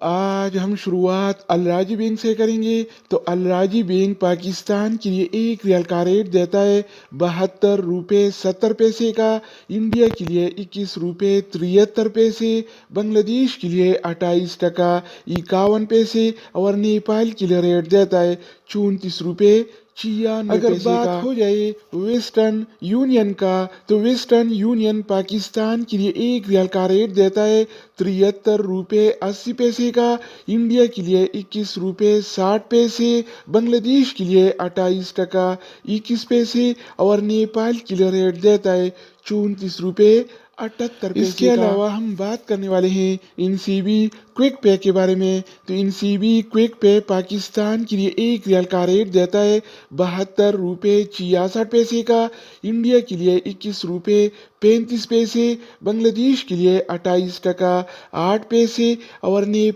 आज हम शुरुआत अलराजी बैंक से करेंगे। तो अलराजी बैंक पाकिस्तान के लिए 1 रियाल का रेट देता है 72 रुपये 70 पैसे का। इंडिया के लिए 21 रुपये 73 पैसे। बांग्लादेश के लिए 28 टका 51 पैसे और नेपाल के लिए रेट देता है 34 रुपये 96 अगर पैसे बात का। हो जाए वेस्टर्न यूनियन का, तो वेस्टर्न यूनियन पाकिस्तान के लिए 1 रियाल का रेट देता है 73 रुपये 80 पैसे का। इंडिया के लिए 21 रुपये 60 पैसे। बांग्लादेश के लिए 28 टका 21 पैसे और नेपाल के लिए रेट देता है 34 रुपये 78 पैसे। इसके अलावा हम बात करने वाले हैं इनसीबी क्विक पे के बारे में। तो इनसीबी क्विक पे पाकिस्तान के लिए 1 रियाल का रेट देता है 72 रुपये 66 पैसे का। इंडिया के लिए 21 रुपये 35 पैसे। बांग्लादेश के लिए 28 टका 8 पैसे और नेपाल